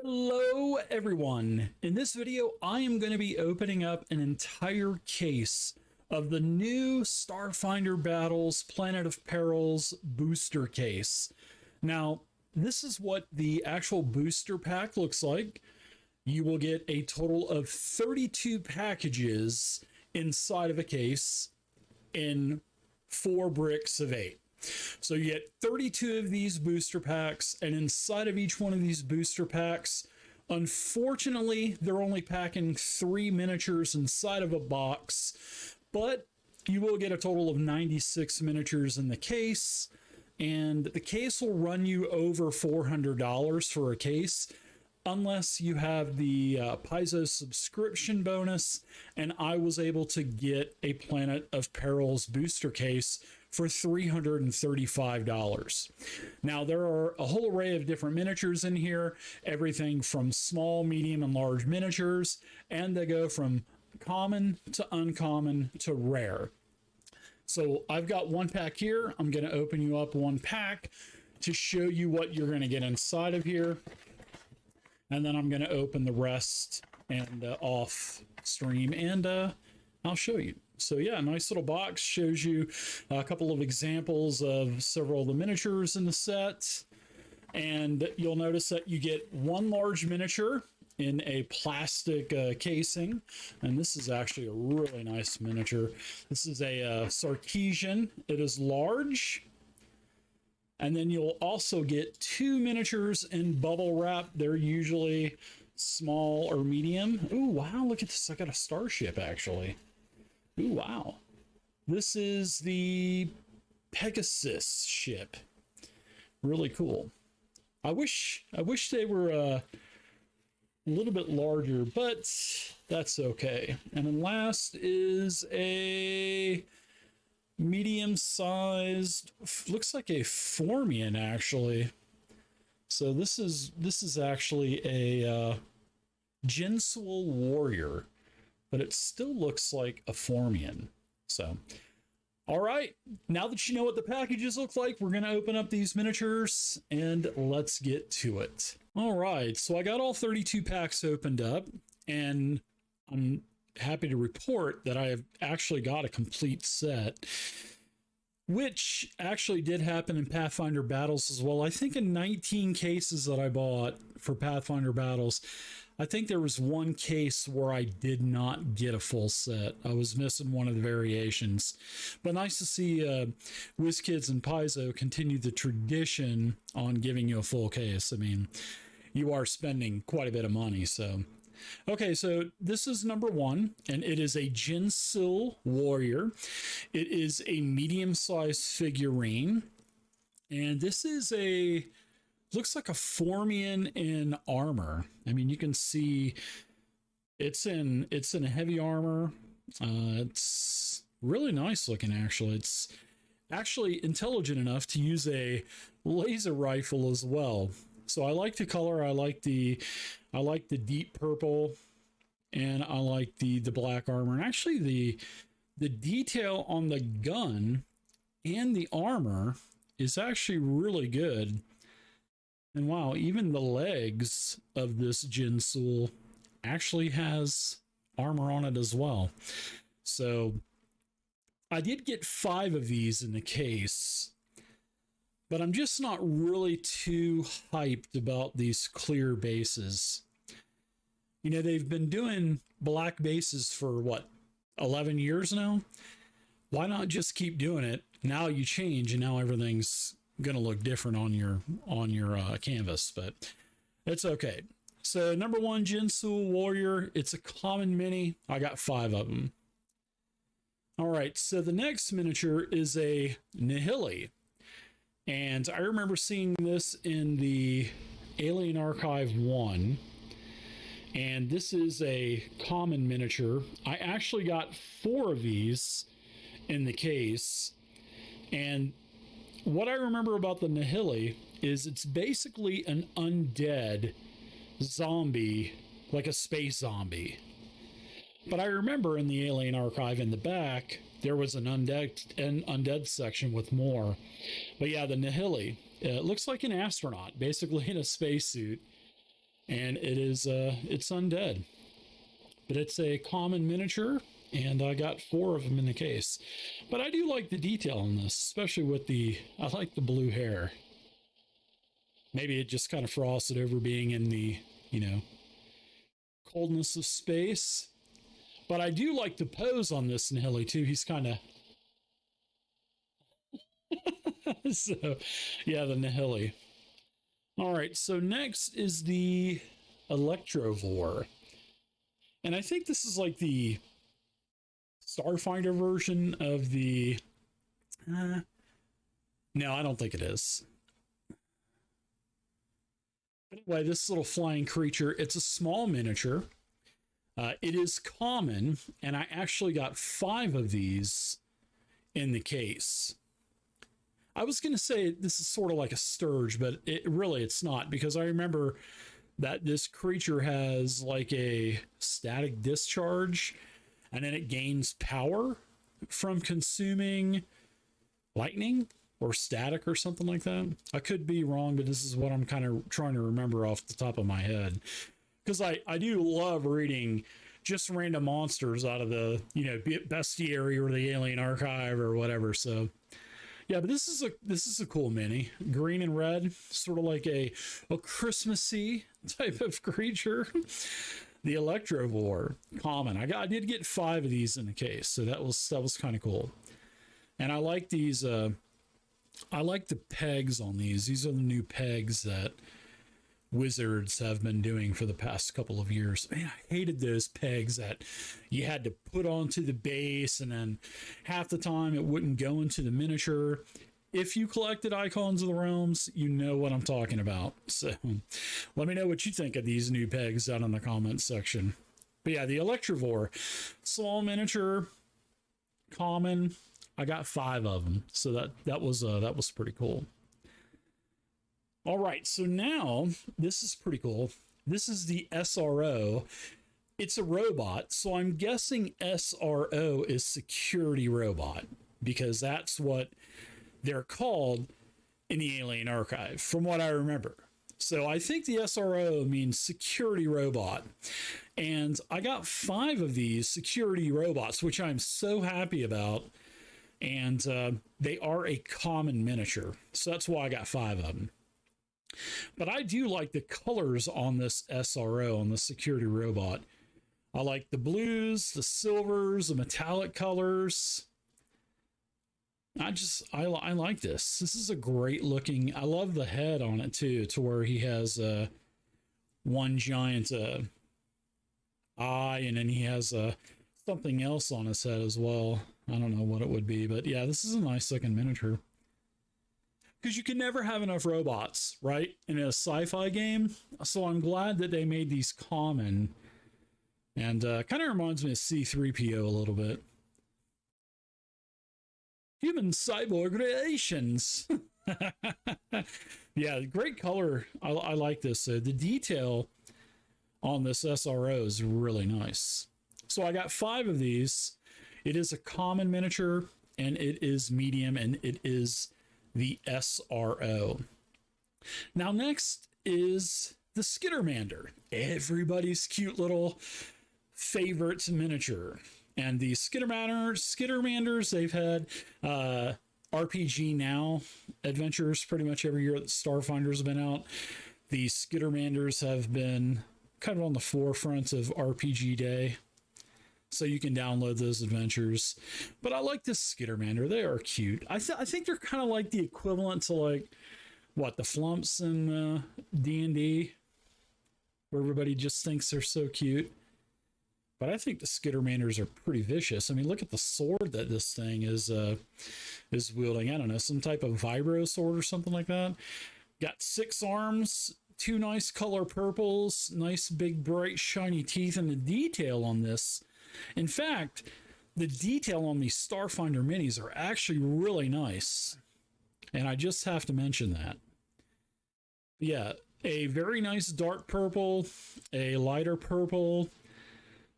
Hello everyone. In this video, I am going to be opening up an entire case of the new Starfinder Battles Planet of Perils booster case. Now, this is what the actual booster pack looks like. You will get a total of 32 packages inside of a case in 4 bricks of 8. So you get 32 of these booster packs, and inside of each one of these booster packs, unfortunately, they're only packing 3 miniatures inside of a box, but you will get a total of 96 miniatures in the case, and the case will run you over $400 for a case, unless you have the Paizo subscription bonus, and I was able to get a Planet of Perils booster case for $335. Now, there are a whole array of different miniatures in here, everything from small, medium, and large miniatures, and they go from common to uncommon to rare. So I've got one pack here. I'm going to open you up one pack to show you what you're going to get inside of here. And then I'm going to open the rest and off stream, and I'll show you. So yeah, a nice little box, shows you a couple of examples of several of the miniatures in the set. And you'll notice that you get one large miniature in a plastic casing. And this is actually a really nice miniature. This is a Sarkeesian. It is large. And then you'll also get 2 miniatures in bubble wrap. They're usually small or medium. Ooh, wow, look at this. I got a starship, actually. Ooh, wow. This is the Pegasus ship. Really cool. I wish they were a little bit larger, but that's okay. And then last is a medium-sized, looks like a Formian, actually. So this is actually a Jinsul warrior, but it still looks like a Formian. So, all right, now that you know what the packages look like, we're going to open up these miniatures and let's get to it. All right, so I got all 32 packs opened up, and I'm happy to report that I have actually got a complete set, which actually did happen in Pathfinder Battles as well. I think in 19 cases that I bought for Pathfinder Battles, I think there was one case where I did not get a full set. I was missing one of the variations. But nice to see Wizkids and Paizo continue the tradition on giving you a full case. I mean, you are spending quite a bit of money, so... Okay, so this is number 1, and it is a Jinsul warrior. It is a medium-sized figurine, and this is looks like a Formian in armor. I mean, you can see it's in a heavy armor. It's really nice looking, actually. It's actually intelligent enough to use a laser rifle as well. So I like the color. I like the deep purple, and I like the black armor. And actually the detail on the gun and the armor is actually really good. And wow, even the legs of this Jinsul actually has armor on it as well. So I did get 5 of these in the case, but I'm just not really too hyped about these clear bases. You know, they've been doing black bases for what, 11 years now? Why not just keep doing it? Now you change, and now everything's going to look different on your canvas, but it's okay. So number 1, Jinsul warrior. It's a common mini. I got 5 of them. All right, so the next miniature is a Nihili. And I remember seeing this in the Alien Archive 1. And this is a common miniature. I actually got 4 of these in the case. And what I remember about the Nihili is it's basically an undead zombie, like a space zombie. But I remember in the Alien Archive in the back, there was an undead section with more. But yeah, the Nihili, it looks like an astronaut, basically in a spacesuit. and it is it's undead, but it's a common miniature, and I got 4 of them in the case. But I do like the detail on this, especially with I like the blue hair. Maybe it just kind of frosted over being in the, you know, coldness of space. But I do like the pose on this Nihili too. He's kind of so yeah, the Nihili. All right, so next is the Electrovore. And I think this is like the Starfinder version of the no, I don't think it is. But anyway, this little flying creature, it's a small miniature. It is common, and I actually got 5 of these in the case. I was going to say this is sort of like a Sturge, but it's not, because I remember that this creature has like a static discharge, and then it gains power from consuming lightning or static or something like that. I could be wrong, but this is what I'm kind of trying to remember off the top of my head. Because I do love reading just random monsters out of the, you know, bestiary or the alien archive or whatever. So yeah, but this is a cool mini. Green and red, sort of like a Christmassy type of creature. The Electrovore, common. I did get 5 of these in the case, so that was kind of cool. And I like these. I like the pegs on these. These are the new pegs that Wizards have been doing for the past couple of years. Man, I hated those pegs that you had to put onto the base, and then half the time it wouldn't go into the miniature. If you collected Icons of the Realms, you know what I'm talking about. So let me know what you think of these new pegs down in the comments section. But yeah, the Electrovore, small miniature, common. I got 5 of them, so that was pretty cool. All right, so now this is pretty cool. This is the SRO. It's a robot, so I'm guessing SRO is security robot, because that's what they're called in the Alien Archive, from what I remember. So I think the SRO means security robot. And I got 5 of these security robots, which I'm so happy about. And they are a common miniature, so that's why I got 5 of them. But I do like the colors on this SRO, on the security robot. I like the blues, the silvers, the metallic colors. I like this. This is a great looking. I love the head on it too, to where he has one giant eye, and then he has something else on his head as well. I don't know what it would be, but yeah, this is a nice looking miniature. Because you can never have enough robots, right, in a sci-fi game. So I'm glad that they made these common. And kind of reminds me of C-3PO a little bit. Human cyborg relations. Yeah, great color. I like this. The detail on this SRO is really nice. So I got 5 of these. It is a common miniature, and it is medium, and it is the SRO. Now next is the Skittermander, everybody's cute little favorite miniature. And the Skittermanders, they've had RPG Now adventures pretty much every year that Starfinder's been out. The Skittermanders have been kind of on the forefront of RPG Day, so you can download those adventures. But I like this Skittermander. They are cute. I think they're kind of like the equivalent to, like, what, the Flumps in D&D, where everybody just thinks they're so cute. But I think the Skittermanders are pretty vicious. I mean, look at the sword that this thing is wielding. I don't know, some type of vibro sword or something like that. Got 6 arms, 2 nice color purples, nice big bright shiny teeth, and the detail on this. In fact, the detail on these Starfinder minis are actually really nice. And I just have to mention that. Yeah, a very nice dark purple, a lighter purple,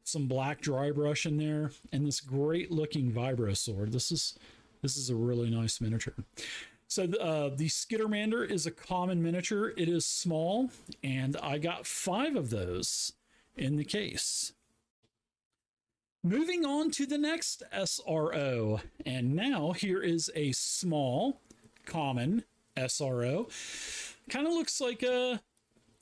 some black dry brush in there, and this great looking vibro sword. This is a really nice miniature. So the Skittermander is a common miniature. It is small, and I got 5 of those in the case. Moving on to the next SRO, and now here is a small, common SRO. Kind of looks like an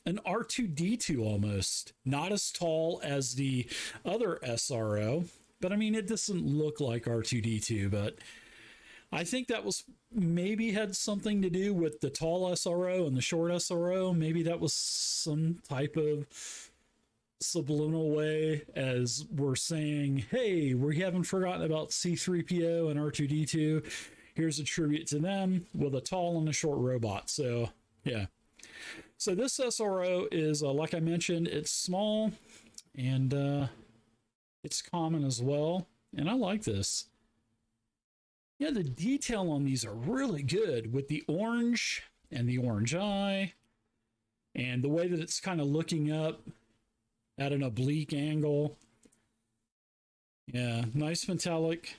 R2D2 almost. Not as tall as the other SRO, but I mean, it doesn't look like R2D2, but I think that was maybe had something to do with the tall SRO and the short SRO. Maybe that was some type of subliminal way as we're saying, hey, we haven't forgotten about C3PO and R2D2. Here's a tribute to them with a tall and a short robot. So, yeah. So this SRO is, like I mentioned, it's small and it's common as well. And I like this. Yeah, the detail on these are really good with the orange and the orange eye and the way that it's kind of looking up at an oblique angle. Yeah, nice metallic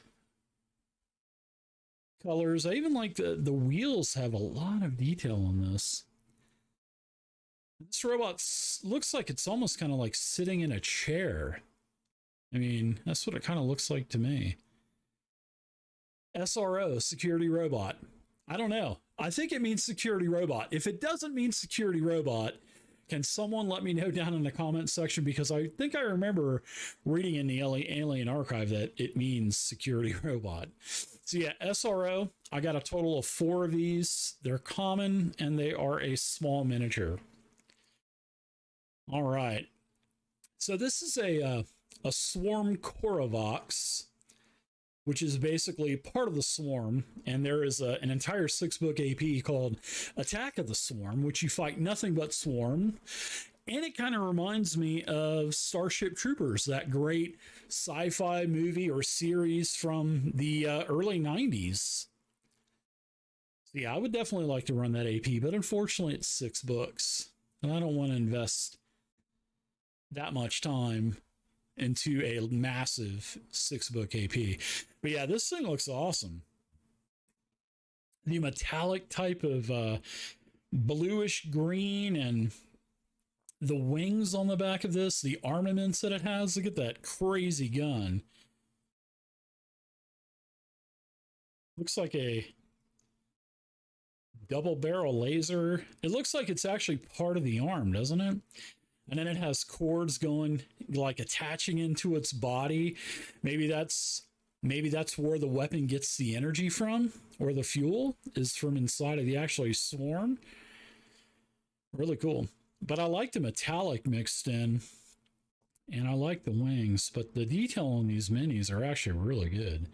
colors. I even like the wheels have a lot of detail on this. This robot looks like it's almost kind of like sitting in a chair. I mean, that's what it kind of looks like to me. SRO, security robot. I don't know. I think it means security robot. If it doesn't mean security robot, can someone let me know down in the comment section? Because I think I remember reading in the Alien Archive that it means security robot. So yeah, SRO, I got a total of 4 of these. They're common and they are a small miniature. All right. So this is a Swarm Koravox, which is basically part of the Swarm, and there is an entire 6-book AP called Attack of the Swarm, which you fight nothing but Swarm, and it kind of reminds me of Starship Troopers, that great sci-fi movie or series from the early 90s. So yeah, I would definitely like to run that AP, but unfortunately it's 6 books, and I don't want to invest that much time into a massive 6-book AP. But yeah, this thing looks awesome. The metallic type of bluish green and the wings on the back of this, the armaments that it has. Look at that crazy gun. Looks like a double barrel laser. It looks like it's actually part of the arm, doesn't it? And then it has cords going, like attaching into its body. Maybe that's where the weapon gets the energy from, or the fuel is from inside of the actual swarm. Really cool. But I like the metallic mixed in, and I like the wings, but the detail on these minis are actually really good.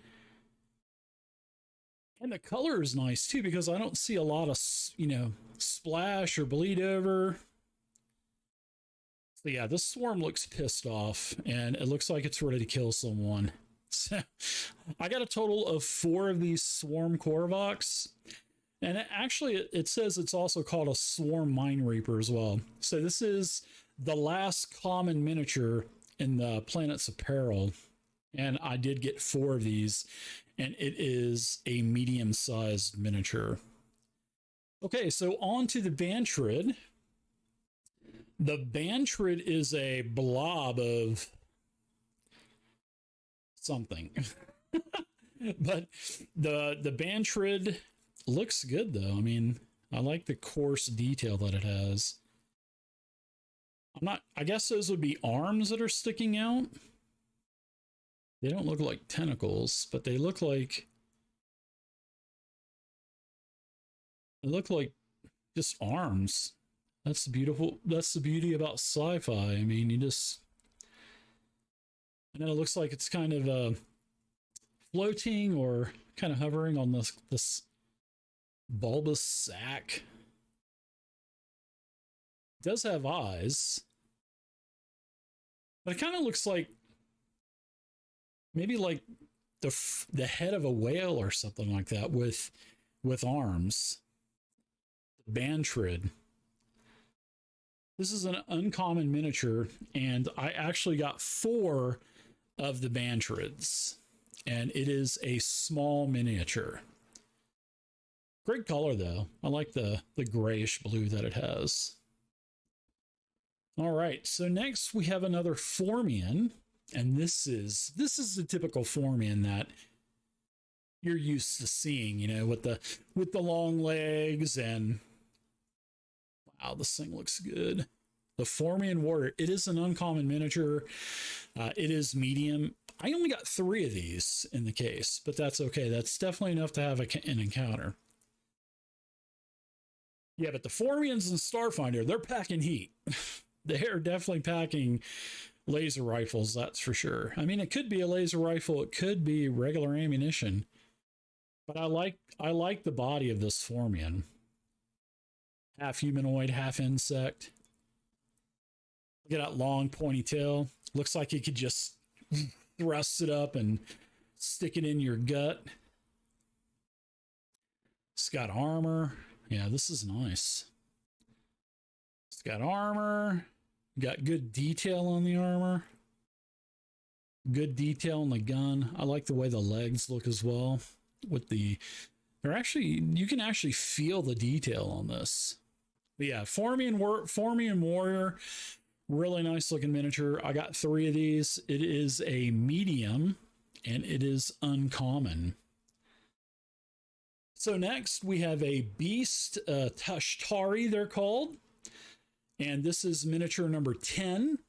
And the color is nice too, because I don't see a lot of, splash or bleed over. So yeah, this swarm looks pissed off, and it looks like it's ready to kill someone. So I got a total of 4 of these Swarm Koravox, and it says it's also called a Swarm Mine Reaper as well. So this is the last common miniature in the planets of Peril, and I did get 4 of these, and it is a medium-sized miniature. Okay, so on to the Bantrid. The Bantrid is a blob of something. But the Bantrid looks good though. I mean, I like the coarse detail that it has. I guess those would be arms that are sticking out. They don't look like tentacles, but they look like just arms. That's beautiful. That's the beauty about sci-fi. I mean, and then it looks like it's kind of floating or kind of hovering on this bulbous sack. It does have eyes, but it kind of looks like maybe like the head of a whale or something like that with arms. The Bantrid. This is an uncommon miniature, and I actually got 4 of the Bantrids, and it is a small miniature. Of Great color though. I like the grayish blue that it has. All right, so next we have another Formian, and this is the typical Formian that you're used to seeing, you know, with the long legs. And wow, this thing looks good. The Formian Warrior. It is an uncommon miniature. It is medium. I only got 3 of these in the case, but that's okay. That's definitely enough to have an encounter. Yeah, but the Formians and Starfinder, they're packing heat. They're definitely packing laser rifles, that's for sure. I mean, it could be a laser rifle, it could be regular ammunition, but I like the body of this Formian. Half humanoid, half insect. Look at that long pointy tail. Looks like you could just thrust it up and stick it in your gut. It's got armor. Yeah, this is nice. It's got armor. Got good detail on the armor. Good detail on the gun. I like the way the legs look as well. With the, you can actually feel the detail on this. But yeah, Formian Warrior, really nice looking miniature. I got 3 of these. It is a medium and it is uncommon. So next we have a Beast, Tashtari they're called. And this is miniature number 10.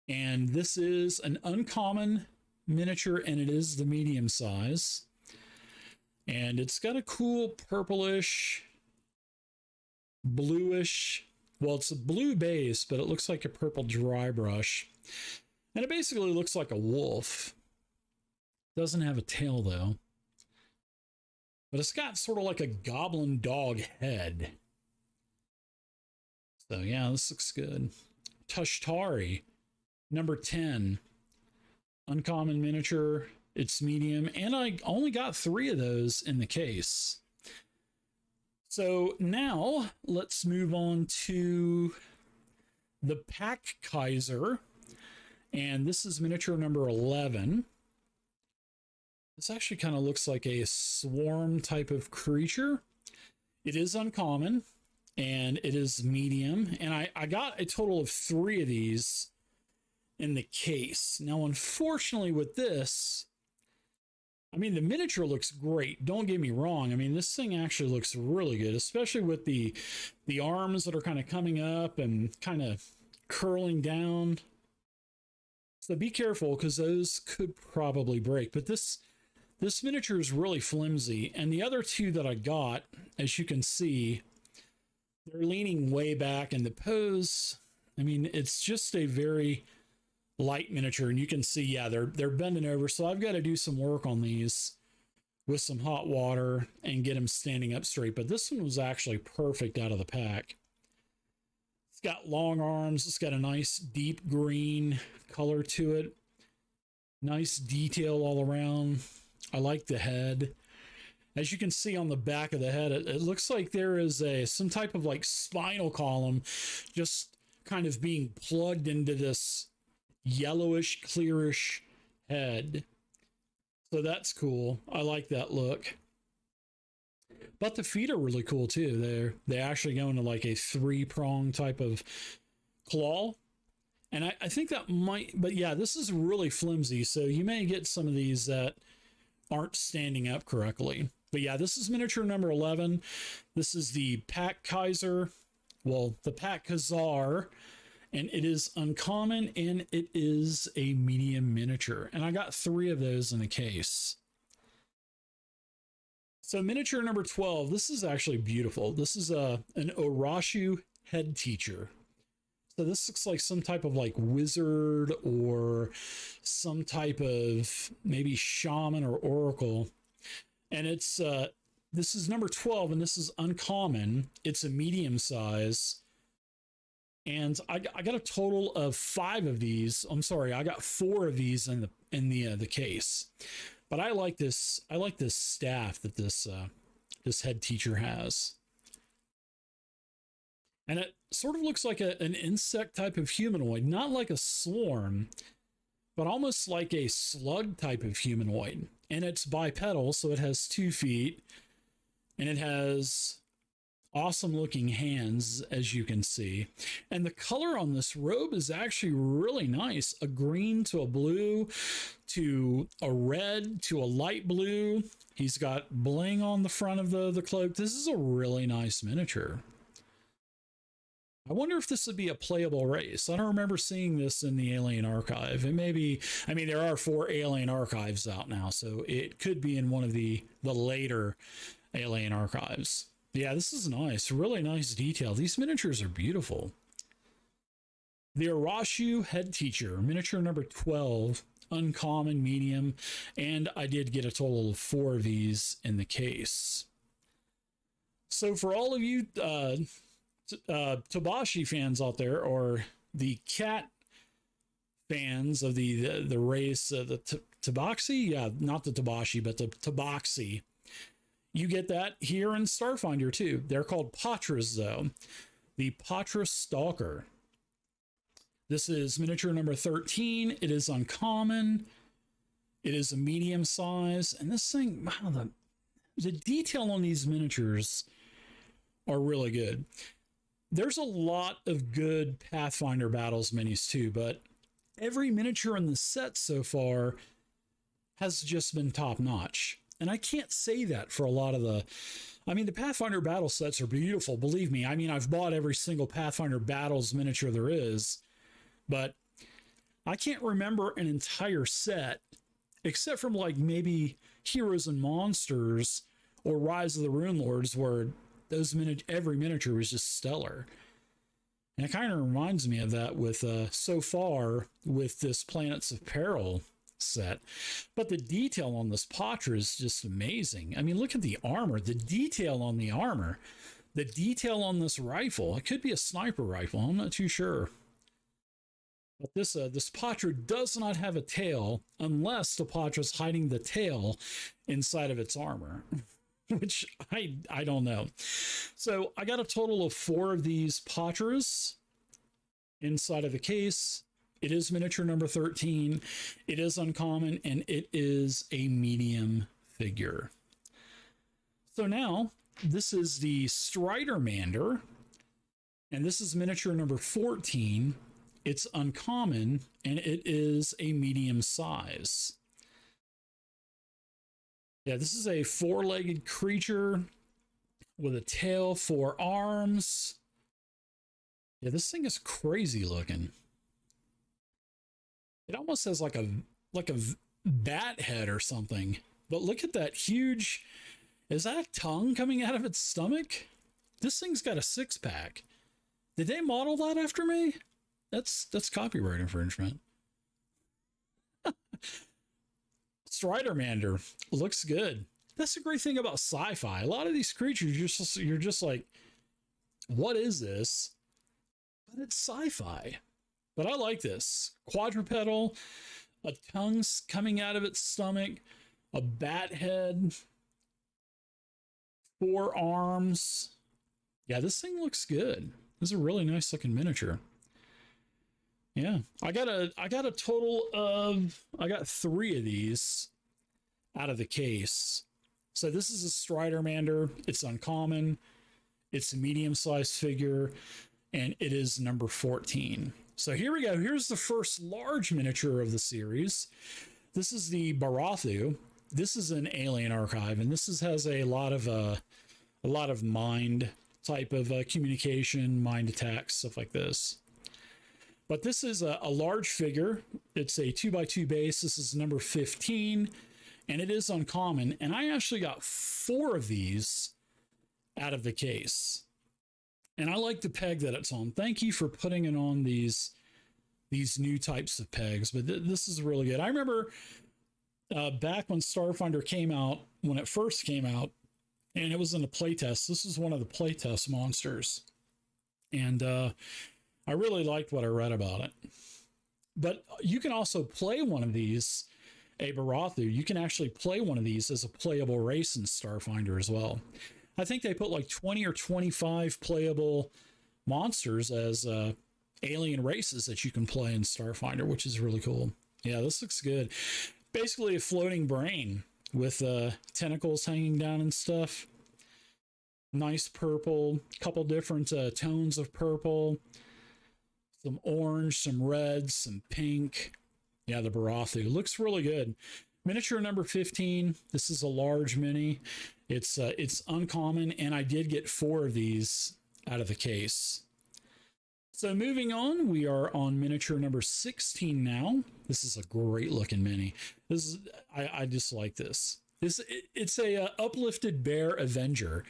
And this is an uncommon miniature and it is the medium size. And it's got a cool purplish, bluish, well, it's a blue base, but it looks like a purple dry brush. And it basically looks like a wolf. Doesn't have a tail though. But it's got sort of like a goblin dog head. So yeah, this looks good. Tashtari, number 10. Uncommon miniature. It's medium. And I only got 3 of those in the case. So now let's move on to the Pack Kaiser. And this is miniature number 11. This actually kind of looks like a swarm type of creature. It is uncommon and it is medium. And I got a total of 3 of these in the case. Now, unfortunately with this, I mean, the miniature looks great. Don't get me wrong. I mean, this thing actually looks really good, especially with the arms that are kind of coming up and kind of curling down. So be careful because those could probably break. But this miniature is really flimsy. And the other 2 that I got, as you can see, they're leaning way back in the pose. I mean, it's just a very light miniature, and you can see, yeah, they're bending over. So I've got to do some work on these with some hot water and get them standing up straight. But this one was actually perfect out of the pack. It's got long arms. It's got a nice deep green color to it. Nice detail all around. I like the head. As you can see on the back of the head, it looks like there is some type of like spinal column just kind of being plugged into this yellowish, clearish head. So that's cool. I like that look. But the feet are really cool too. They actually go into like a 3-prong type of claw. And I think that might, but yeah, this is really flimsy. So you may get some of these that aren't standing up correctly. But yeah, this is miniature number 11. This is the Pack Kaiser. Well, the Pack Khazar. And it is uncommon and it is a medium miniature. And I got 3 of those in the case. So miniature number 12, this is actually beautiful. This is an Orashu head teacher. So this looks like some type of like wizard or some type of maybe shaman or oracle. And it's this is number 12 and this is uncommon. It's a medium size. And I got a total of 5 of these. I'm sorry, I got 4 of these in the case. But I like this staff that this head teacher has. And it sort of looks like an insect type of humanoid, not like a swarm, but almost like a slug type of humanoid. And it's bipedal, so it has 2 feet. and it has awesome looking hands, as you can see. And the color on this robe is actually really nice. A green to a blue to a red to a light blue. He's got bling on the front of the cloak. This is a really nice miniature. I wonder if this would be a playable race. I don't remember seeing this in the Alien Archive. It may be, I mean, there are 4 Alien Archives out now, so it could be in one of the later Alien Archives. Yeah, this is nice. Really nice detail. These miniatures are beautiful. The Arashu Head Teacher, miniature number 12, uncommon, medium, and I did get a total of 4 of these in the case. So for all of you Tabashi fans out there, or the cat fans of the race, the Tabaxi, yeah, not the Tabashi, but the Tabaxi, you get that here in Starfinder too. They're called Patras, though. The Patras Stalker. This is miniature number 13. It is uncommon. It is a medium size. And this thing, wow, the detail on these miniatures are really good. There's a lot of good Pathfinder Battles minis too, but every miniature in the set so far has just been top notch. And I can't say that for a lot of the Pathfinder battle sets are beautiful, believe me. I mean, I've bought every single Pathfinder Battles miniature there is, but I can't remember an entire set, except from like maybe Heroes and Monsters or Rise of the Rune Lords, where every miniature was just stellar. And it kind of reminds me of that with so far with this Planets of Peril set. But the detail on this Patra is just amazing. I mean, look at the armor, the detail on the armor, the detail on this rifle. It could be a sniper rifle, I'm not too sure. But this Patra does not have a tail, unless the Patra's hiding the tail inside of its armor, which I don't know. So I got a total of 4 of these Patras inside of the case. It is miniature number 13. It is uncommon, and it is a medium figure. So now, this is the Stridermander, and this is miniature number 14. It's uncommon, and it is a medium size. Yeah, this is a 4-legged creature with a tail, 4 arms. Yeah, this thing is crazy looking. It almost has like a bat head or something. But look at that huge, is that a tongue coming out of its stomach? This thing's got a 6-pack. Did they model that after me? That's copyright infringement. Stridermander looks good. That's the great thing about sci-fi. A lot of these creatures, you're just like, what is this? But it's sci-fi. But I like this. Quadrupedal, a tongue coming out of its stomach, a bat head, 4 arms. Yeah, this thing looks good. This is a really nice looking miniature. Yeah, I got a total of, I got 3 of these out of the case. So this is a Stridermander. It's uncommon. It's a medium-sized figure, and it is number 14. So here we go. Here's the first large miniature of the series. This is the Barathu. This is an Alien Archive, and this has a lot of mind type of communication, mind attacks, stuff like this. But this is a large figure. It's a 2x2 base. This is number 15, and it is uncommon. And I actually got 4 of these out of the case. And I like the peg that it's on. Thank you for putting it on these new types of pegs. But this is really good. I remember back when Starfinder came out, when it first came out, and it was in a playtest. This is one of the playtest monsters. And I really liked what I read about it. But you can also play one of these, a Barathu. You can actually play one of these as a playable race in Starfinder as well. I think they put like 20 or 25 playable monsters as alien races that you can play in Starfinder, which is really cool. Yeah, this looks good. Basically a floating brain with tentacles hanging down and stuff. Nice purple, couple different tones of purple, some orange, some red, some pink. Yeah, the Barathu looks really good. Miniature number 15. This is a large mini. It's uncommon, and I did get 4 of these out of the case. So moving on, we are on miniature number 16 now. This is a great looking mini. I just like this. It's a uplifted bear Avenger.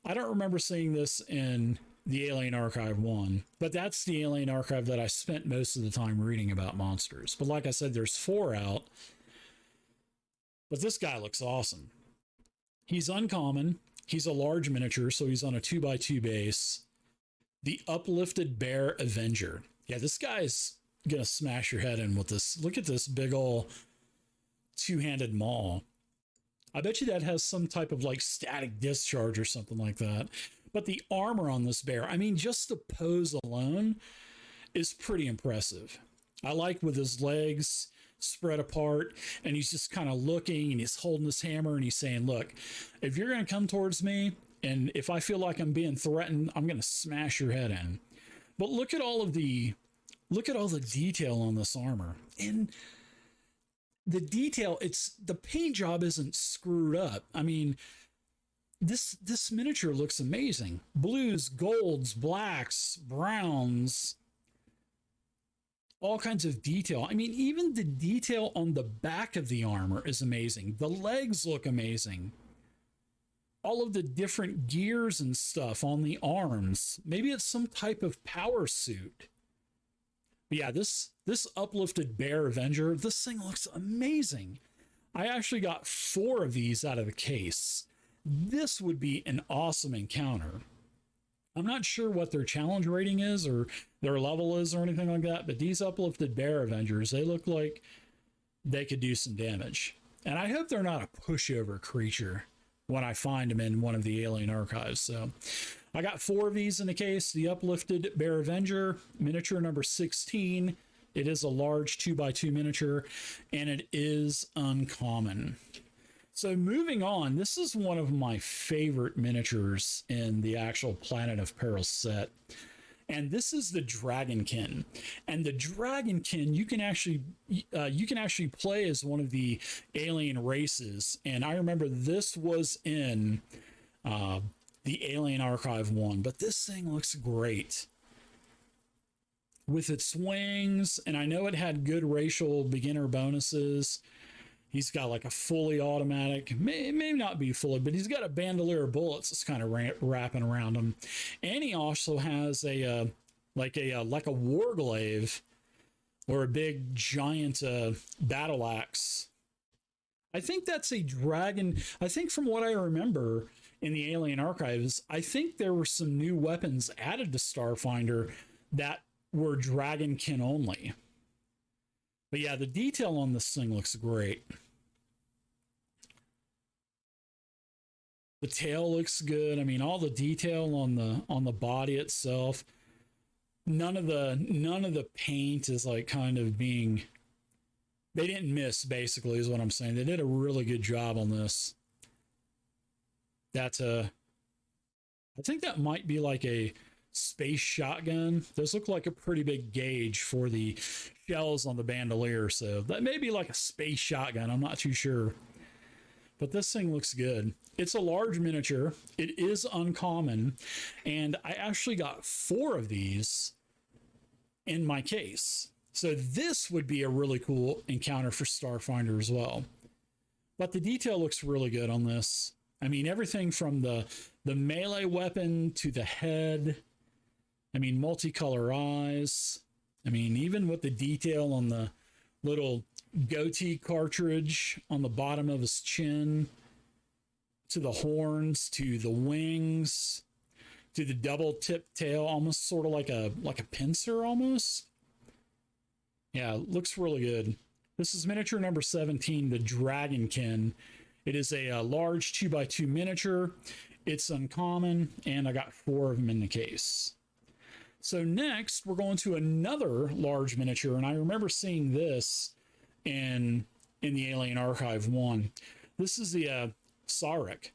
I don't remember seeing this in the Alien Archive 1, but that's the Alien Archive that I spent most of the time reading about monsters. But like I said, there's 4 out. But this guy looks awesome. He's uncommon. He's a large miniature, so he's on a 2x2 base. The Uplifted Bear Avenger. Yeah, this guy's gonna smash your head in with this. Look at this big ol' two-handed maul. I bet you that has some type of like static discharge or something like that. But the armor on this bear, I mean, just the pose alone is pretty impressive. I like with his legs spread apart, and he's just kind of looking, and he's holding his hammer, and he's saying, look, if you're going to come towards me, and if I feel like I'm being threatened, I'm going to smash your head in. But look at all the detail on this armor. And the detail, the paint job isn't screwed up. I mean, this miniature looks amazing. Blues, golds, blacks, browns, all kinds of detail. I mean, even the detail on the back of the armor is amazing. The legs look amazing. All of the different gears and stuff on the arms. Maybe it's some type of power suit. But yeah, this Uplifted Bear Avenger, this thing looks amazing. I actually got 4 of these out of the case. This would be an awesome encounter. I'm not sure what their challenge rating is or their level is or anything like that, but these Uplifted Bear Avengers, they look like they could do some damage. And I hope they're not a pushover creature when I find them in one of the Alien Archives. So I got 4 of these in the case. The Uplifted Bear Avenger, miniature number 16. It is a large 2x2 miniature, and it is uncommon. So moving on, this is one of my favorite miniatures in the actual Planet of Peril set. And this is the Dragonkin. And the Dragonkin, you can actually play as one of the alien races. And I remember this was in the Alien Archive 1, but this thing looks great with its wings. And I know it had good racial beginner bonuses. He's got like a fully automatic, may not be fully, but he's got a bandolier of bullets that's kind of wrapping around him. And he also has a warglaive or a big giant battle axe. I think that's a dragon. I think from what I remember in the Alien Archives, I think there were some new weapons added to Starfinder that were Dragonkin only. But yeah, the detail on this thing looks great. The tail looks good. I mean, all the detail on the body itself. None of the paint is like kind of being. They didn't miss, basically, is what I'm saying. They did a really good job on this. That's I think that might be like a space shotgun. Those look like a pretty big gauge for the shells on the bandolier, so that may be like a space shotgun. I'm not too sure, but this thing looks good. It's a large miniature. It is uncommon, and I actually got 4 of these in my case, so this would be a really cool encounter for Starfinder as well. But the detail looks really good on this. I mean, everything from the melee weapon to the head. I mean, multicolor eyes. I mean, even with the detail on the little goatee cartridge on the bottom of his chin, to the horns, to the wings, to the double tip tail, almost sort of like a pincer almost. Yeah, it looks really good. This is miniature number 17, the Dragonkin. It is a large 2x2 miniature. It's uncommon, and I got 4 of them in the case. So next, we're going to another large miniature, and I remember seeing this in the Alien Archive 1. This is the Kasarek.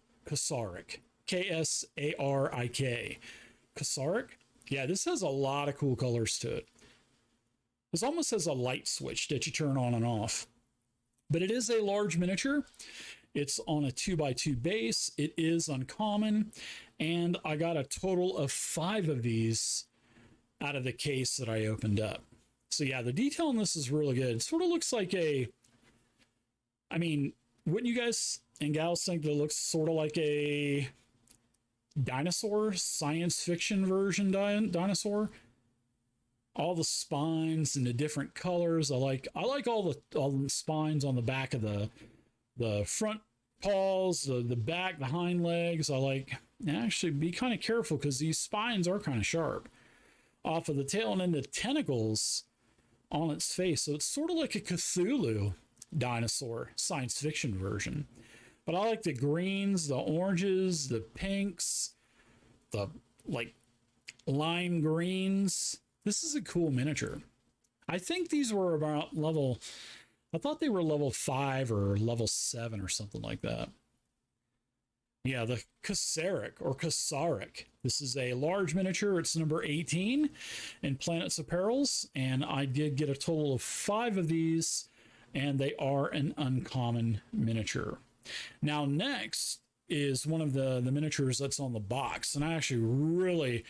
K-S-A-R-I-K. Kasarik? Yeah, this has a lot of cool colors to it. This almost has a light switch that you turn on and off. But it is a large miniature. It's on a 2x2 base. It is uncommon. And I got a total of 5 of these out of the case that I opened up. So yeah, the detail on this is really good. It sort of looks like a, I mean, wouldn't you guys and gals think that it looks sort of like a dinosaur, science fiction version dinosaur? All the spines and the different colors. I like all the spines on the back of the front paws, the back, the hind legs. I like, actually be kind of careful because these spines are kind of sharp off of the tail, and then the tentacles on its face. So it's sort of like a Cthulhu dinosaur science fiction version. But I like the greens, the oranges, the pinks, the like lime greens. This is a cool miniature. I think these were about level, I thought they were level 5 or level 7 or something like that. Yeah, the Kasarik or Kasarik. This is a large miniature. It's number 18 in Planets of Perils, and I did get a total of 5 of these, and they are an uncommon miniature. Now, next is one of the miniatures that's on the box, and I actually really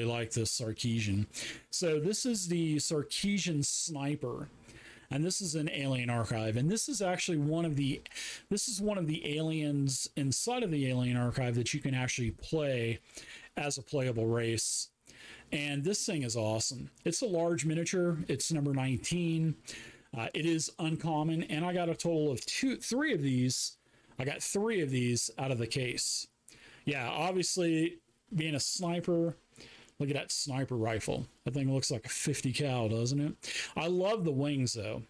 like this Sarkeesian. So this is the Sarkeesian Sniper, and this is an Alien Archive, and this is actually one of the aliens inside of the Alien Archive that you can actually play as a playable race. And this thing is awesome. It's a large miniature. It's number 19. It is uncommon, and I got a total of 3 of these. I got 3 of these out of the case. Yeah, obviously, being a sniper, look at that sniper rifle. That thing looks like a 50 cal, doesn't it? I love the wings, though.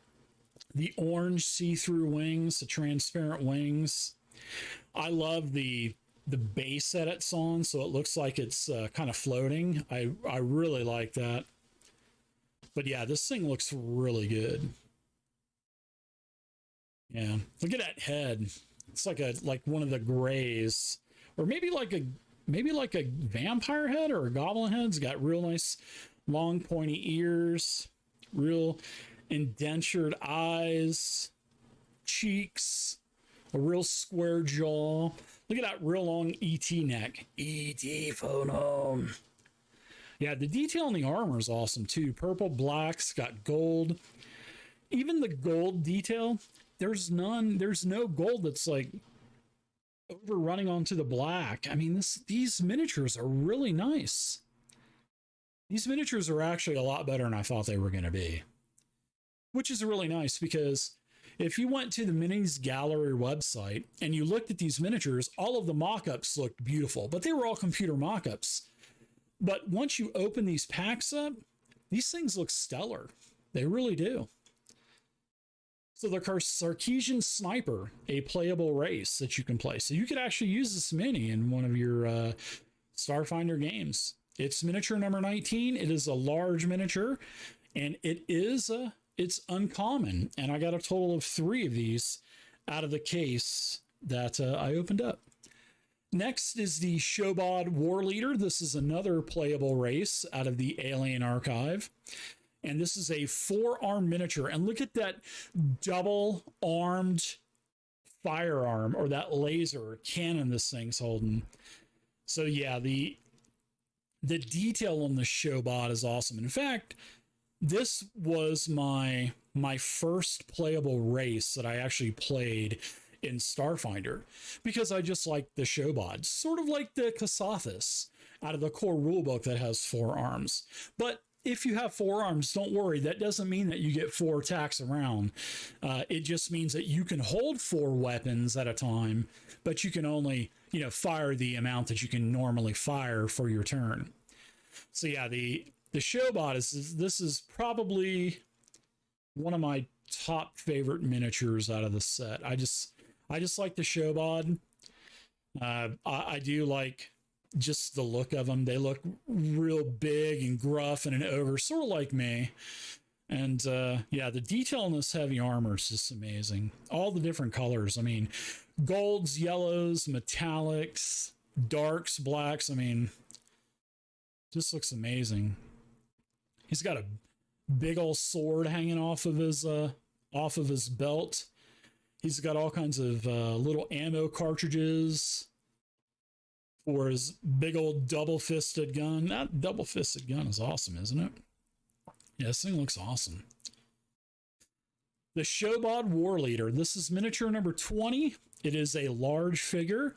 The orange see-through wings, the transparent wings. I love the base that it's on, so it looks like it's kind of floating. I really like that. But yeah, this thing looks really good. Yeah, look at that head. It's like one of the grays, or maybe like a vampire head or a goblin head. It's got real nice long pointy ears, real indentured eyes, cheeks, a real square jaw. Look at that real long ET neck. ET phone. Yeah, the detail on the armor is awesome too. Purple, black's got gold. Even the gold detail, there's no gold that's like overrunning onto the black. I mean, these miniatures are really nice. These miniatures are actually a lot better than I thought they were going to be, which is really nice because if you went to the Minis Gallery website and you looked at these miniatures, all of the mock-ups looked beautiful, but they were all computer mock-ups. But once you open these packs up, these things look stellar. They really do. So the Sarkeesian Sniper, a playable race that you can play. So you could actually use this mini in one of your Starfinder games. It's miniature number 19. It is a large miniature, and it's uncommon. And I got a total of 3 of these out of the case that I opened up. Next is the Shobod War Leader. This is another playable race out of the Alien Archive. And this is a 4-arm miniature. And look at that double-armed firearm, or that laser cannon this thing's holding. So yeah, the detail on the Shobod is awesome. In fact, this was my first playable race that I actually played in Starfinder, because I just like the Shobod, sort of like the Kasathis out of the core rulebook that has 4 arms. But if you have 4 arms, don't worry, that doesn't mean that you get 4 attacks around. It just means that you can hold 4 weapons at a time, but you can only, fire the amount that you can normally fire for your turn. So yeah, the Shobod is probably one of my top favorite miniatures out of the set. I just like the Shobod. I do like just the look of them. They look real big and gruff and an ogre, sort of like me. And yeah, the detail in this heavy armor is just amazing. All the different colors. I mean, golds, yellows, metallics, darks, blacks. I mean, just looks amazing. He's got a big old sword hanging off of his belt. He's got all kinds of little ammo cartridges for his big old double-fisted gun. That double-fisted gun is awesome, isn't it? Yeah, this thing looks awesome. The Shobod War Leader. This is miniature number 20. It is a large figure.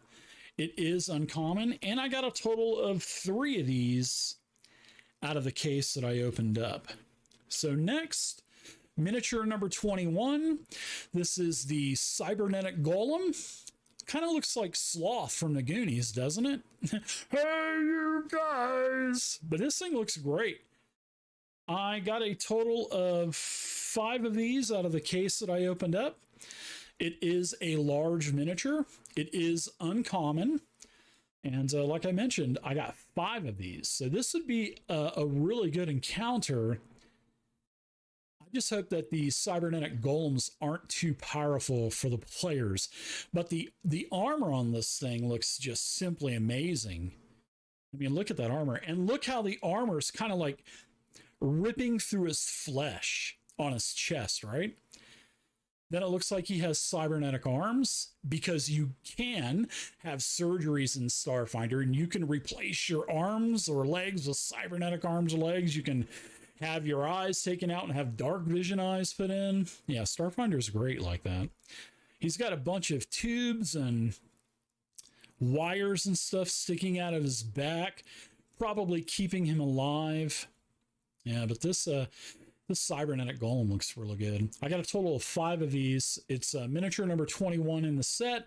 It is uncommon, and I got a total of 3 of these out of the case that I opened up. So next, miniature number 21. This is the Cybernetic Golem. Kind of looks like Sloth from the Goonies, doesn't it? Hey, you guys! But this thing looks great. I got a total of 5 of these out of the case that I opened up. It is a large miniature. It is uncommon. And like I mentioned, I got 5 of these. So this would be a really good encounter. I just hope that the cybernetic golems aren't too powerful for the players. But the armor on this thing looks just simply amazing. I mean, look at that armor. And look how the armor is kind of like ripping through his flesh on his chest, right? Then it looks like he has cybernetic arms, because you can have surgeries in Starfinder and you can replace your arms or legs with cybernetic arms or legs. You can have your eyes taken out and have dark vision eyes put in. Yeah, Starfinder is great like that. He's got a bunch of tubes and wires and stuff sticking out of his back, probably keeping him alive. Yeah, but this cybernetic golem looks really good. I got a total of 5 of these. It's miniature number 21 in the set.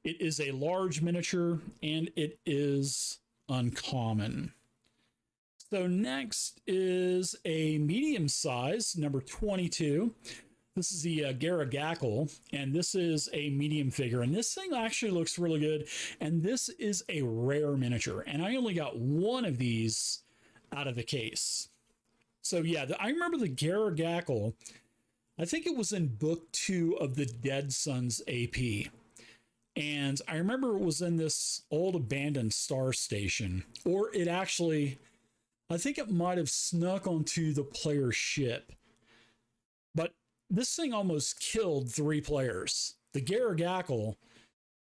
It is a large miniature, and it is uncommon. So next is a medium size, number 22. This is the Garagackle, and this is a medium figure. And this thing actually looks really good. And this is a rare miniature. And I only got 1 of these out of the case. So yeah, I remember the Garagackle. I think it was in book 2 of the Dead Sons AP. And I remember it was in this old abandoned star station. Or it actually, I think it might have snuck onto the player's ship. But this thing almost killed 3 players. The Garagackle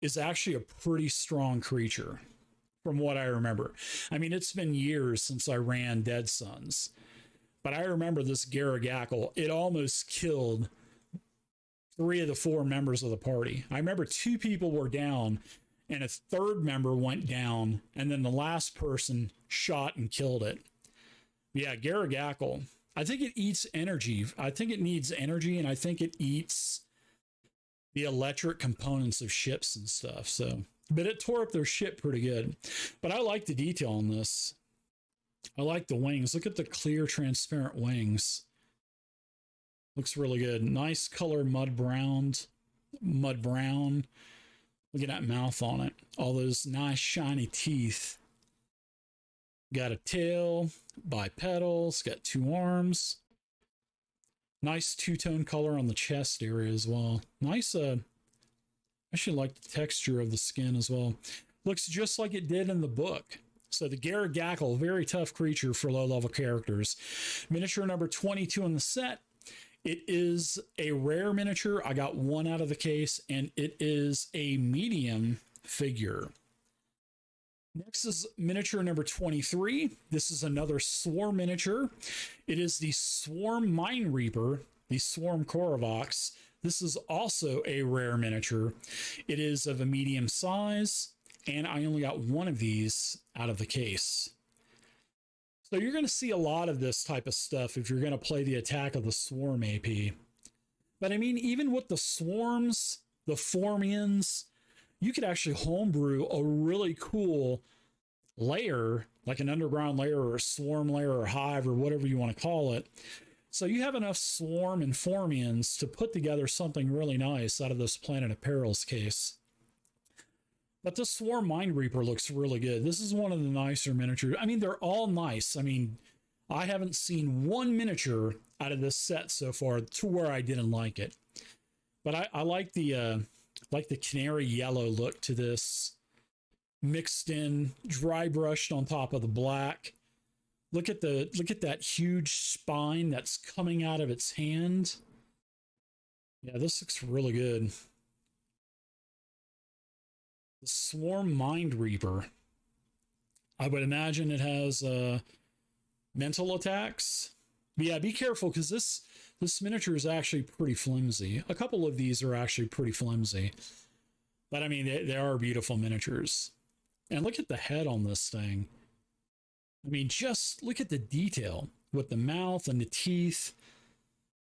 is actually a pretty strong creature, from what I remember. I mean, it's been years since I ran Dead Sons. But I remember this Garagackle, it almost killed 3 of the 4 members of the party. I remember 2 people were down, and a 3rd member went down, and then the last person shot and killed it. Yeah, Garagackle. I think it eats energy. I think it needs energy, and I think it eats the electric components of ships and stuff. So, but it tore up their ship pretty good. But I like the detail on this. I like the wings. Look at the clear, transparent wings. Looks really good. Nice color, mud brown. Look at that mouth on it. All those nice, shiny teeth. Got a tail, bipedal. It's got 2 arms. Nice 2-tone color on the chest area as well. Nice, I actually like the texture of the skin as well. Looks just like it did in the book. So the Garagackle, very tough creature for low-level characters. Miniature number 22 in the set. It is a rare miniature. I got 1 out of the case, and it is a medium figure. Next is miniature number 23. This is another Swarm miniature. It is the Swarm Mine Reaper, the Swarm Korvox. This is also a rare miniature. It is of a medium size, and I only got 1 of these out of the case. So you're going to see a lot of this type of stuff if you're going to play the Attack of the Swarm AP. But I mean, even with the Swarms, the Formians, you could actually homebrew a really cool layer, like an underground layer or a swarm layer or hive or whatever you want to call it. So you have enough Swarm and Formians to put together something really nice out of this Planet of Peril's case. But the Swarm Mind Reaper looks really good. This is one of the nicer miniatures. I mean, they're all nice. I mean, I haven't seen one miniature out of this set so far to where I didn't like it. But I like the canary yellow look to this, mixed in, dry brushed on top of the black. Look at that huge spine that's coming out of its hand. Yeah, this looks really good. The Swarm Mind Reaper. I would imagine it has mental attacks. But yeah, be careful because this miniature is actually pretty flimsy. A couple of these are actually pretty flimsy. But I mean, they are beautiful miniatures. And look at the head on this thing. I mean, just look at the detail with the mouth and the teeth,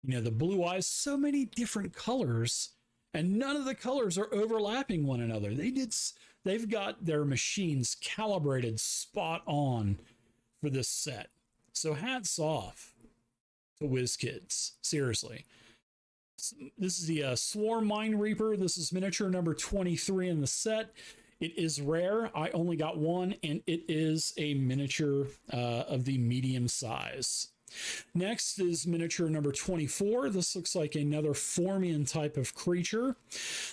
you know, the blue eyes, so many different colors, and none of the colors are overlapping one another. They've got their machines calibrated spot on for this set. So hats off to Wizkids. Seriously. This is the Swarm Mind Reaper. This is miniature number 23 in the set. It is rare. I only got one, and it is a miniature of the medium size. Next is miniature number 24. This looks like another Formian type of creature.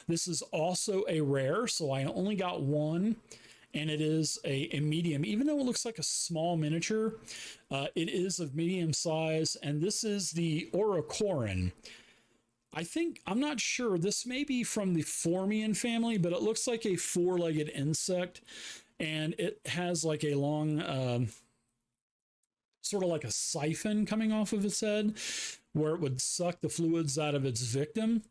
This is also a rare, so I only got one, and it is a medium. Even though it looks like a small miniature, it is of medium size, and this is the Orocorin. I'm not sure, this may be from the Formian family, but it looks like a four-legged insect, and it has like a long, sort of like a siphon coming off of its head, where it would suck the fluids out of its victim.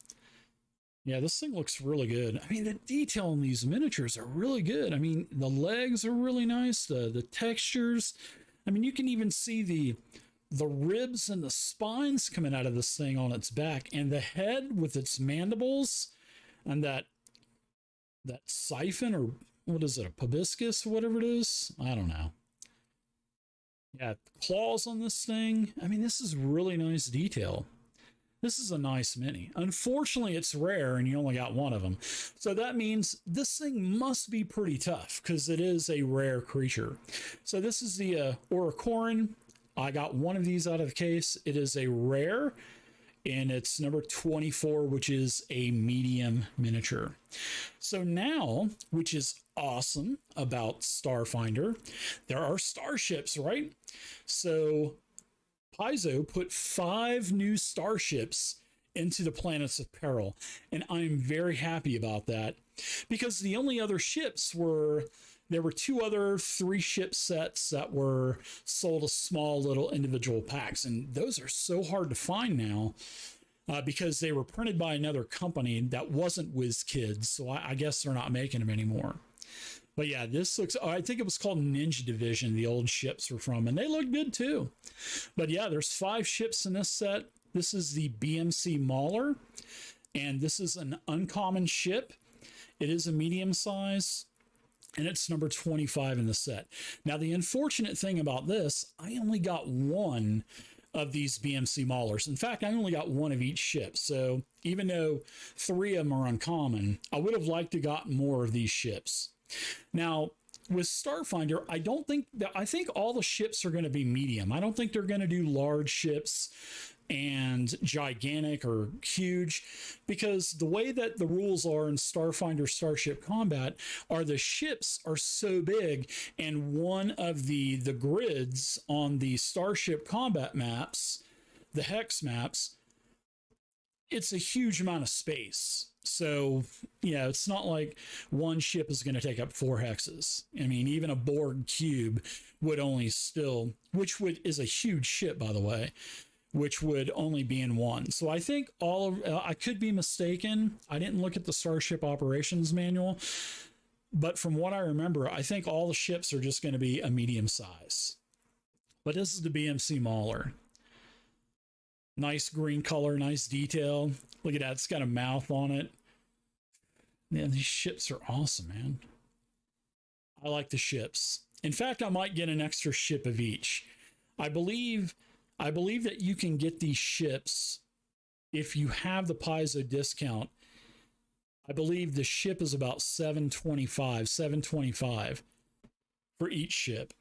Yeah, this thing looks really good. I mean, the detail in these miniatures are really good. I mean, the legs are really nice, the textures. I mean, you can even see the ribs and the spines coming out of this thing on its back, and the head with its mandibles and that siphon, or what is it, a proboscis, whatever it is, I don't know. Yeah, claws on this thing. I mean, this is really nice detail. This is a nice mini. Unfortunately, it's rare and you only got one of them, so that means this thing must be pretty tough because it is a rare creature. So this is the Orocorin. I got one of these out of the case. It is a rare, and it's number 24, which is a medium miniature. So now, which is awesome about Starfinder, there are starships, right? So Paizo put 5 new starships into the planets of Peril, and I'm very happy about that, because the only other ships there were 2 other 3-ship sets that were sold as small little individual packs, and those are so hard to find now because they were printed by another company that wasn't Wizkids, so I guess they're not making them anymore. But yeah, this looks, I think it was called Ninja Division, the old ships were from, and they look good too. But yeah, there's 5 ships in this set. This is the BMC Mauler, and this is an uncommon ship. It is a medium size, and it's number 25 in the set. Now, the unfortunate thing about this, I only got one of these BMC Maulers. In fact, I only got one of each ship. So even though 3 of them are uncommon, I would have liked to got more of these ships. Now, with Starfinder, I think all the ships are going to be medium. I don't think they're going to do large ships and gigantic or huge, because the way that the rules are in Starfinder Starship Combat are the ships are so big, and one of the grids on the Starship Combat maps, the hex maps, it's a huge amount of space. So, yeah, it's not like one ship is going to take up 4 hexes. I mean, even a Borg cube would only still, is a huge ship, by the way, which would only be in 1. So I think I could be mistaken. I didn't look at the Starship Operations Manual, but from what I remember, I think all the ships are just going to be a medium size. But this is the BMC Mauler. Nice green color, nice detail. Look at that, it's got a mouth on it. Man, these ships are awesome, man. I like the ships. In fact, I might get an extra ship of each. I believe that you can get these ships if you have the Paizo discount. I believe the ship is about $725 for each ship.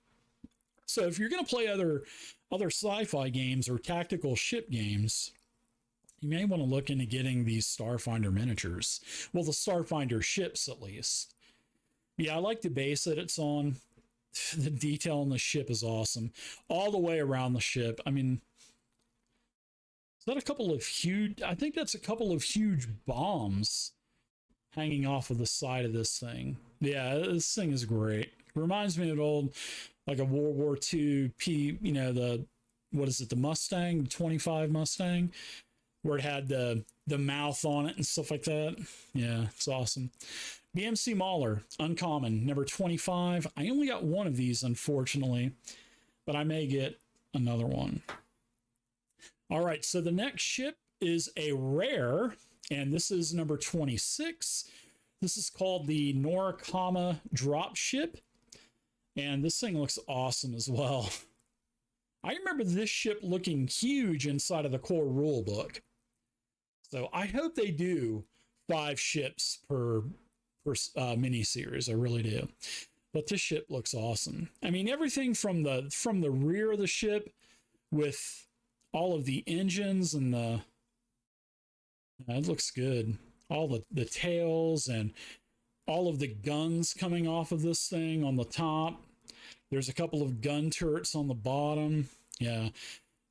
So if you're going to play other sci-fi games or tactical ship games, you may want to look into getting these Starfinder miniatures. Well, the Starfinder ships, at least. Yeah, I like the base that it's on. The detail on the ship is awesome. All the way around the ship. I mean, is that a couple of huge... I think that's a couple of huge bombs hanging off of the side of this thing. Yeah, this thing is great. Reminds me of old, like a World War II what is it, the Mustang, the 25 Mustang, where it had the mouth on it and stuff like that. Yeah, it's awesome. BMC Mauler, uncommon, number 25. I only got one of these, unfortunately, but I may get another one. All right, so the next ship is a rare, and this is number 26. This is called the Norikama Dropship, and this thing looks awesome as well. I remember this ship looking huge inside of the core rule book. So I hope they do 5 ships per miniseries. I really do. But this ship looks awesome. I mean, everything from the rear of the ship with all of the engines and it looks good. All the tails and all of the guns coming off of this thing on the top. There's a couple of gun turrets on the bottom. Yeah.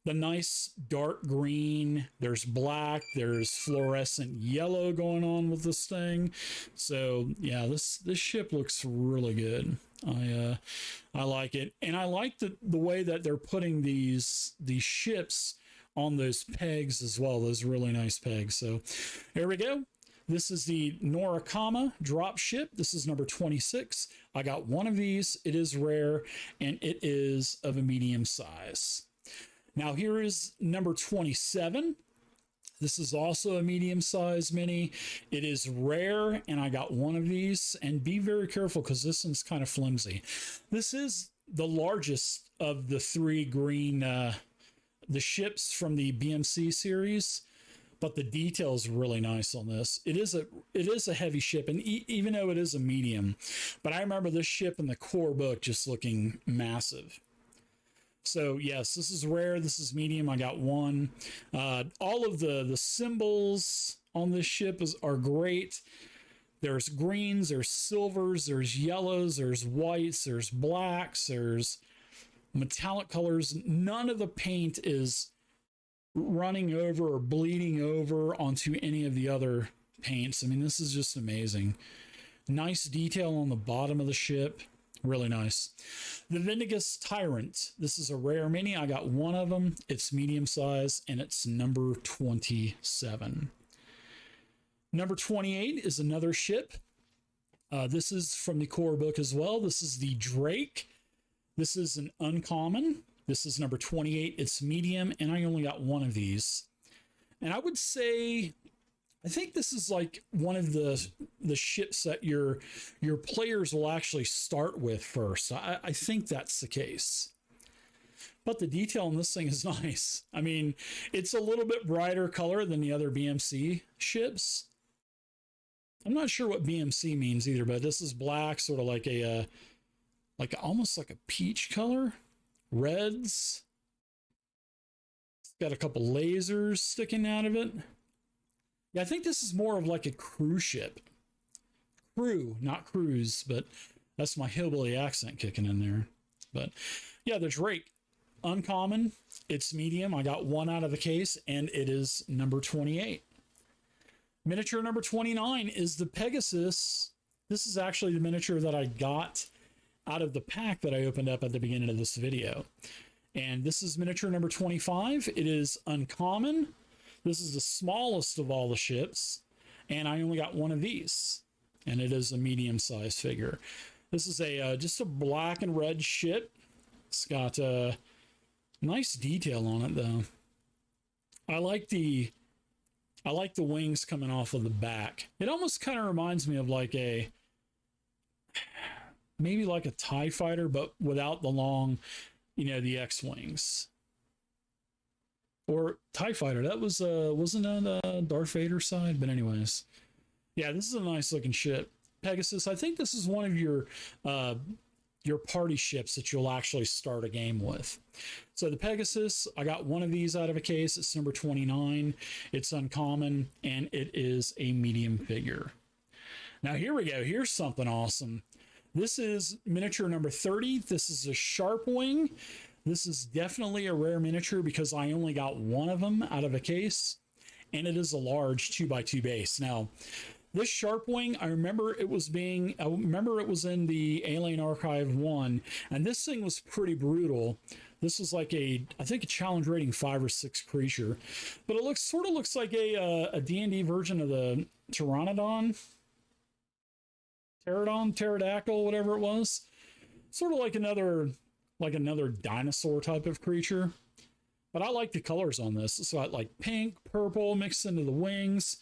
The nice dark green. There's black. There's fluorescent yellow going on with this thing. So yeah, this ship looks really good. I like it, and I like the way that they're putting these ships on those pegs as well. Those really nice pegs. So here we go. This is the Norikama Dropship. This is number 26. I got one of these. It is rare, and it is of a medium size. Now here is number 27. This is also a medium size mini. It is rare, and I got one of these. And be very careful because this one's kind of flimsy. This is the largest of the 3 green the ships from the BMC series, but the detail is really nice on this. It is a heavy ship, and even though it is a medium, but I remember this ship in the core book just looking massive. So yes, this is rare. This is medium. I got one. All of the symbols on this ship are great. There's greens, there's silvers, there's yellows, there's whites, there's blacks, there's metallic colors. None of the paint is running over or bleeding over onto any of the other paints. I mean, this is just amazing. Nice detail on the bottom of the ship. Really nice. The Vindigus Tyrant. This is a rare mini. I got one of them. It's medium size, and it's number 27. Number 28 is another ship. This is from the core book as well. This is the Drake. This is an uncommon. This is number 28. It's medium, and I only got one of these. And I would say, I think this is like one of the ships that your players will actually start with first. I think that's the case. But the detail on this thing is nice. I mean, it's a little bit brighter color than the other BMC ships. I'm not sure what BMC means either, but this is black, sort of like almost like a peach color. Reds. It's got a couple lasers sticking out of it. Yeah, I think this is more of like a cruise ship. Crew, not cruise, but that's my hillbilly accent kicking in there. But yeah, the Drake. Uncommon. It's medium. I got one out of the case, and it is number 28. Miniature number 29 is the Pegasus. This is actually the miniature that I got out of the pack that I opened up at the beginning of this video. And this is miniature number 25. It is uncommon. This is the smallest of all the ships, and I only got one of these, and it is a medium-sized figure. This is just a black and red ship. It's got nice detail on it, though. I like the wings coming off of the back. It almost kind of reminds me of like maybe like a TIE fighter, but without the long, the X-wings. Or TIE fighter. That was wasn't that Darth Vader's side? But anyways, yeah, this is a nice looking ship. Pegasus. I think this is one of your your party ships that you'll actually start a game with. So the Pegasus, I got one of these out of a case. It's number 29. It's uncommon, and it is a medium figure. Now here we go. Here's something awesome. This is miniature number 30. This is a Sharpwing. This is definitely a rare miniature because I only got one of them out of a case, and it is a large 2x2 base. Now, this Sharpwing, I remember it was in the Alien Archive 1, and this thing was pretty brutal. This was like I think a challenge rating 5 or 6 creature, but it sort of looks like a D&D version of the Pteranodon, pterodactyl, whatever it was. Sort of like another dinosaur type of creature. But I like the colors on this. It's got like pink, purple mixed into the wings.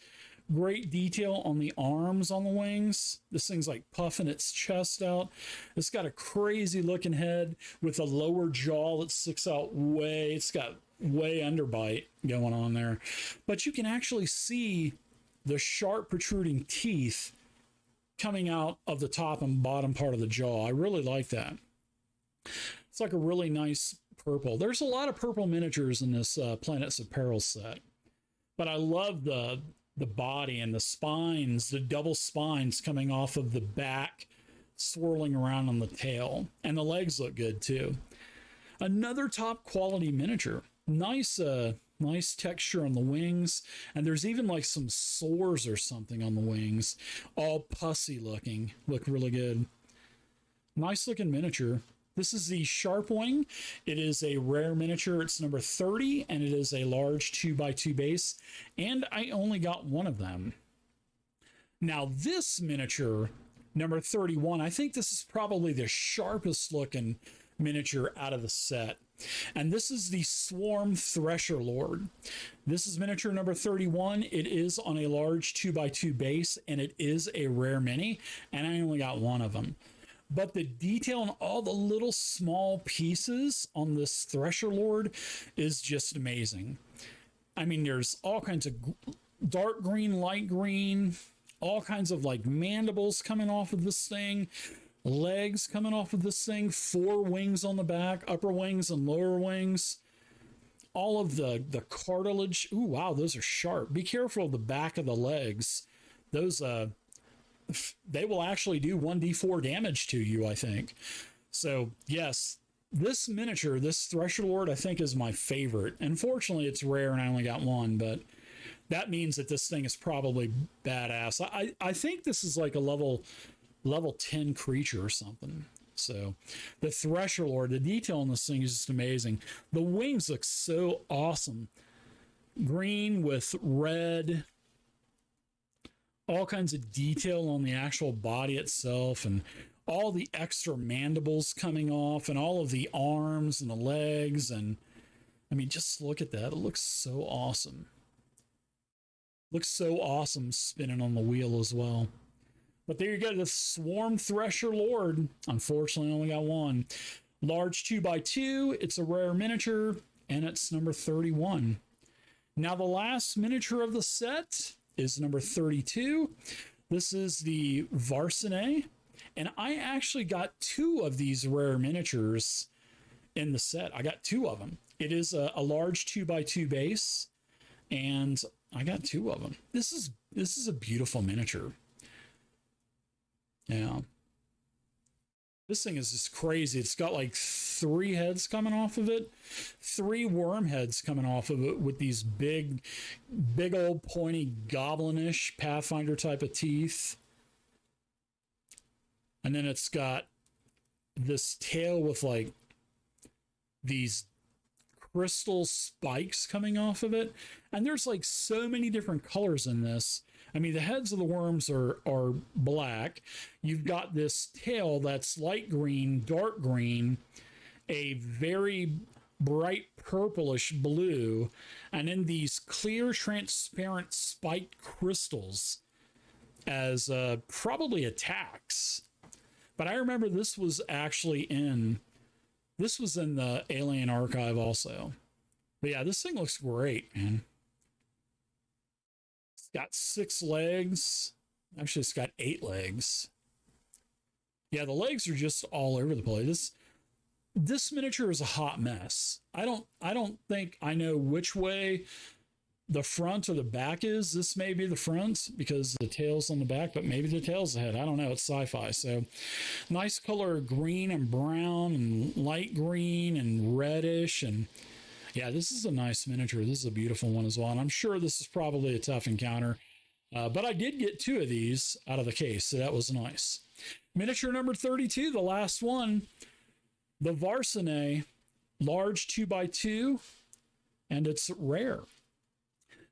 Great detail on the arms on the wings. This thing's like puffing its chest out. It's got a crazy looking head with a lower jaw that sticks out way. It's got way underbite going on there. But you can actually see the sharp protruding teeth coming out of the top and bottom part of the jaw. I really like that. It's like a really nice purple. There's a lot of purple miniatures in this Planets of Peril set, but I love the body and the spines, the double spines coming off of the back, swirling around on the tail, and the legs look good too. Another top quality miniature. Nice texture on the wings, and there's even like some sores or something on the wings, all pussy looking. Look really good. Nice looking miniature. This is the Sharpwing. It is a rare miniature. It's number 30, and it is a large 2x2 base, and I only got one of them. Now this miniature, number 31, I think this is probably the sharpest looking miniature out of the set. And this is the Swarm Thresher Lord. This is miniature number 31. It is on a large 2x2 base, and it is a rare mini, and I only got one of them. But the detail on all the little small pieces on this Thresher Lord is just amazing. I mean, there's all kinds of dark green, light green, all kinds of like mandibles coming off of this thing, legs coming off of this thing, 4 wings on the back, upper wings and lower wings, all of the cartilage. Ooh, wow, those are sharp. Be careful of the back of the legs. Those they will actually do 1d4 damage to you, I think. So yes, this miniature, this Thresher Lord, I think is my favorite. Unfortunately, it's rare and I only got one, but that means that this thing is probably badass. I think this is like a level 10 creature or something. So the Thresher Lord, the detail on this thing is just amazing. The wings look so awesome. Green with red, all kinds of detail on the actual body itself, and all the extra mandibles coming off, and all of the arms and the legs. And I mean, just look at that. It looks so awesome. Looks so awesome spinning on the wheel as well. But there you go, the Swarm Thresher Lord. Unfortunately, I only got one. Large 2x2. It's a rare miniature, and it's number 31. Now, the last miniature of the set is number 32. This is the Varsinet, and I actually got 2 of these rare miniatures in the set. I got 2 of them. It is a large 2x2 base, and I got 2 of them. This is a beautiful miniature. Yeah. This thing is just crazy. It's got like 3 heads coming off of it, 3 worm heads coming off of it with these big old pointy goblinish Pathfinder type of teeth. And then it's got this tail with like these crystal spikes coming off of it. And there's like so many different colors in this. I mean, the heads of the worms are black. You've got this tail that's light green, dark green, a very bright purplish blue, and then these clear, transparent spiked crystals as probably attacks. But I remember this was in the Alien Archive also. But yeah, this thing looks great, man. Got 6 legs. Actually, it's got 8 legs. Yeah, the legs are just all over the place. This miniature is a hot mess. I don't think I know which way the front or the back is. This may be the front because the tail's on the back, but maybe the tail's ahead. I don't know. It's sci-fi. So nice color of green and brown and light green and reddish. And yeah, this is a nice miniature. This is a beautiful one as well. And I'm sure this is probably a tough encounter. But I did get 2 of these out of the case, so that was nice. Miniature number 32, the last one, the Varsine large 2x2, and it's rare.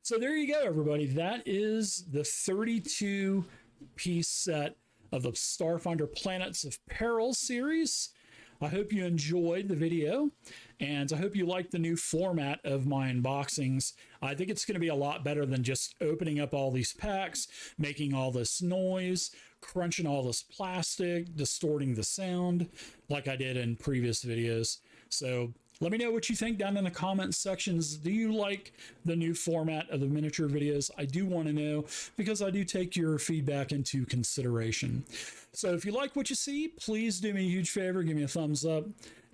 So there you go, everybody. That is the 32 piece set of the Starfinder Planets of Peril series. I hope you enjoyed the video, and I hope you like the new format of my unboxings. I think it's going to be a lot better than just opening up all these packs, making all this noise, crunching all this plastic, distorting the sound like I did in previous videos. So let me know what you think down in the comment sections. Do you like the new format of the miniature videos? I do want to know, because I do take your feedback into consideration. So if you like what you see, please do me a huge favor, give me a thumbs up.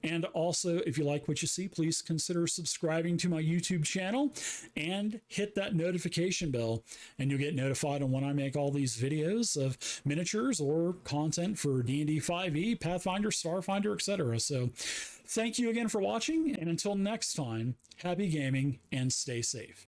And also, if you like what you see, please consider subscribing to my YouTube channel and hit that notification bell, and you'll get notified on when I make all these videos of miniatures or content for D&D 5e, Pathfinder, Starfinder, etc. So thank you again for watching, and until next time, happy gaming and stay safe.